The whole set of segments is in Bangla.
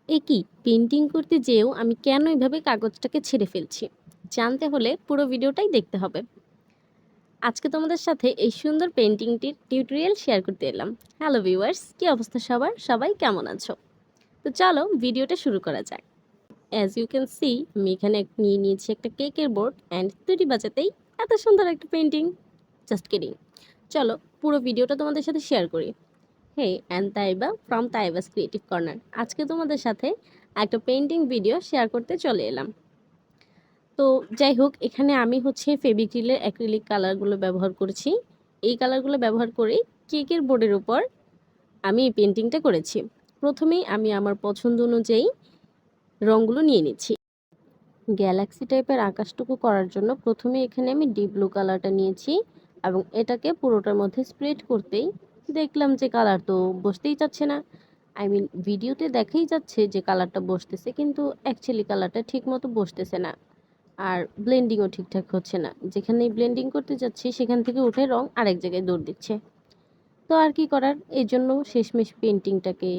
একই পেন্টিং করতে যেয়েও আমি কেন এভাবে কাগজটাকে ছেড়ে ফেলছি জানতে হলে পুরো ভিডিওটাই দেখতে হবে। আজকে তোমাদের সাথে এই সুন্দর পেন্টিংটির টিউটোরিয়াল শেয়ার করতে এলাম। হ্যালো ভিউয়ার্স, কি অবস্থা সবার? সবাই কেমন আছো? তো চলো ভিডিওটা শুরু করা যাক। অ্যাজ ইউ ক্যান সি, আমি এখানে নিয়ে নিয়েছি একটা কেকের বোর্ড অ্যান্ড দুটি বাজাতেই এত সুন্দর একটা পেন্টিং। Just kidding. চলো পুরো ভিডিওটা তোমাদের সাথে শেয়ার করি। Hey and Taiba from Taiba's creative corner. আজকে তোমাদের সাথে একটা পেন্টিং ভিডিও শেয়ার করতে চলে এলাম। তো যাই হোক, এখানে আমি হচ্ছে ফেবিক্রিলের অ্যাক্রিলিক কালারগুলো ব্যবহার করেছি। এই কালারগুলো ব্যবহার করেই কেকের বোর্ডের উপর আমি এই পেন্টিংটা করেছি। প্রথমেই আমি আমার পছন্দ অনুযায়ী রঙগুলো নিয়ে নিচ্ছি। গ্যালাক্সি টাইপের আকাশটুকু করার জন্য প্রথমে এখানে আমি ডিপ ব্লু কালারটা নিয়েছি এবং এটাকে পুরোটার মধ্যে স্প্রেড করতেই দেখলাম যে কালার তো বসতেই চাচ্ছে না। ভিডিওতে দেখাই যাচ্ছে যে কালারটা বসতেছে, কিন্তু অ্যাকচুয়ালি কালারটা ঠিক মতো বসতেছে না। আর ব্লেন্ডিংও ঠিকঠাক হচ্ছে না। যেখানেই ব্লেন্ডিং করতে যাচ্ছি সেখান থেকে উঠে রং আরেক জায়গায় দৌড় দিচ্ছে। তো আর কি করার, এই জন্য শেষমেশ পেন্টিংটাকে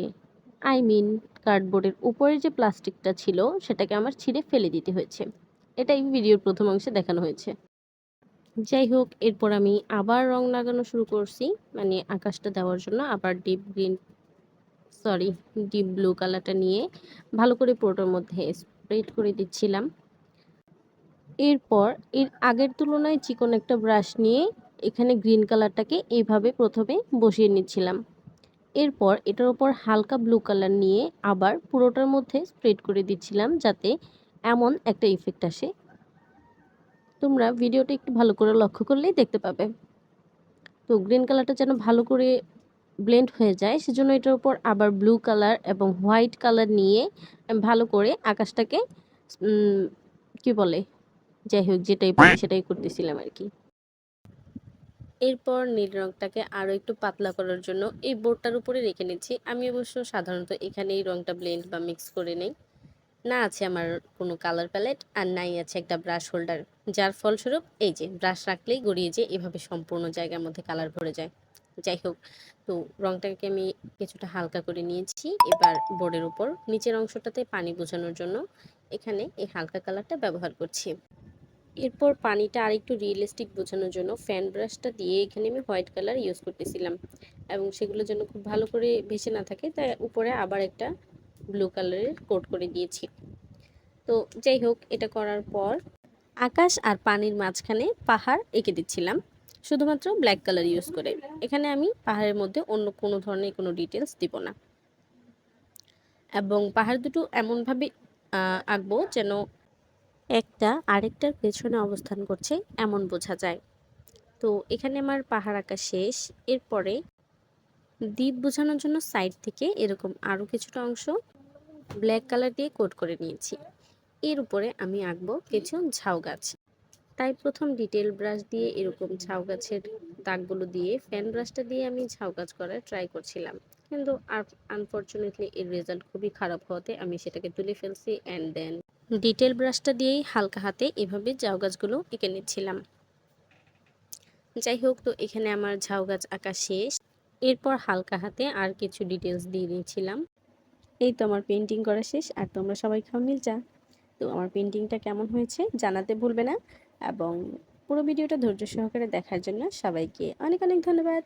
কার্ডবোর্ডের উপরের যে প্লাস্টিকটা ছিল সেটাকে আমার ছিঁড়ে ফেলে দিতে হয়েছে। এটাই ভিডিওর প্রথম অংশে দেখানো হয়েছে। যাই হোক, এরপর আমি আবার রং লাগানো শুরু করছি, মানে আকাশটা দেওয়ার জন্য আবার ডিপ ব্লু কালারটা নিয়ে ভালো করে পুরোটার মধ্যে স্প্রেড করে দিচ্ছিলাম। এরপর এর আগের তুলনায় চিকন একটা ব্রাশ নিয়ে এখানে গ্রিন কালারটাকে এইভাবে প্রথমে বসিয়ে নিচ্ছিলাম। এরপর এটার উপর হালকা ব্লু কালার নিয়ে আবার পুরোটার মধ্যে স্প্রেড করে দিচ্ছিলাম, যাতে এমন একটা ইফেক্ট আসে। তোমরা ভিডিওটা একটু ভালো করে লক্ষ্য করলেই দেখতে পাবে। তো গ্রিন কালারটা যেন ভালো করে ব্লেন্ড হয়ে যায়, সেজন্য এটার উপর আবার ব্লু কালার এবং হোয়াইট কালার নিয়ে আমি ভালো করে আকাশটাকে কি বলে, যাই হোক যেটাই বলে সেটাই করতেছিলাম আর কি। এরপর নীল রংটাকে আরও একটু পাতলা করার জন্য এই বোর্ডটার উপরে রেখে নিচ্ছি। আমি অবশ্য সাধারণত এখানে এই রংটা ব্লেন্ড বা মিক্স করে নেই। না আছে আমার কোনো কালার প্যালেট, আর নাই আছে একটা ব্রাশ হোল্ডার, যার ফলস্বরূপ এই যে ব্রাশ রাখলেই গড়িয়ে যে এভাবে সম্পূর্ণ জায়গার মধ্যে কালার ভরে যায়। যাই হোক, তো রংটাকে আমি কিছুটা হালকা করে নিয়েছি। এবার বোর্ডের উপর নিচের অংশটাতে পানি বোঝানোর জন্য এখানে এই হালকা কালারটা ব্যবহার করছি। এরপর পানিটা আরেকটু রিয়েলিস্টিক বোঝানোর জন্য ফ্যান ব্রাশটা দিয়ে এখানে আমি হোয়াইট কালার ইউজ করতেছিলাম, এবং সেগুলো যেন খুব ভালো করে ভেসে না থাকে তাই উপরে আবার একটা ব্লু কালারের কোট করে দিয়েছি। তো যাই হোক, এটা করার পর আকাশ আর পানির মাঝখানে পাহাড় এঁকে দিচ্ছিলাম, শুধুমাত্র ব্ল্যাক কালার ইউজ করে। এখানে আমি পাহাড়ের মধ্যে অন্য কোনো ধরনের কোনো ডিটেলস দিব না, এবং পাহাড় দুটো এমনভাবে আঁকবো যেন একটা আরেকটার পেছনে অবস্থান করছে এমন বোঝা যায়। তো এখানে আমার পাহাড় আঁকা শেষ। এরপরে দ্বীপ বোঝানোর জন্য সাইড থেকে এরকম আরও কিছুটা অংশ ব্ল্যাক কালার দিয়ে কোট করে নিয়েছি। এর উপরে আমি আঁকবো কিছু ঝাউ গাছ। তাই প্রথম ডিটেল ব্রাশ দিয়ে এরকম ঝাউ গাছের দাগগুলো দিয়ে ফ্যান ব্রাশটা দিয়ে আমি ঝাউ গাছ করার ট্রাই করছিলাম, কিন্তু আনফর্চুনেটলি এর রেজাল্ট খুবই খারাপ হওয়াতে আমি সেটাকে তুলে ফেলছি অ্যান্ড দেন ডিটেল ব্রাশটা দিয়েই হালকা হাতে এভাবে ঝাউ গাছগুলো এঁকে নিচ্ছিলাম। যাই হোক, তো এখানে আমার ঝাউ গাছ আঁকা শেষ। এরপর হালকা হাতে আর কিছু ডিটেলস দিয়ে দিয়েছিলাম। এই তো আমার পেন্টিং করা শেষ, আর তোমরা সবাই খাও নীল চা। তো আমার পেন্টিংটা কেমন হয়েছে জানাতে ভুলবে না, এবং পুরো ভিডিওটা ধৈর্য সহকারে দেখার জন্য সবাইকে অনেক অনেক ধন্যবাদ।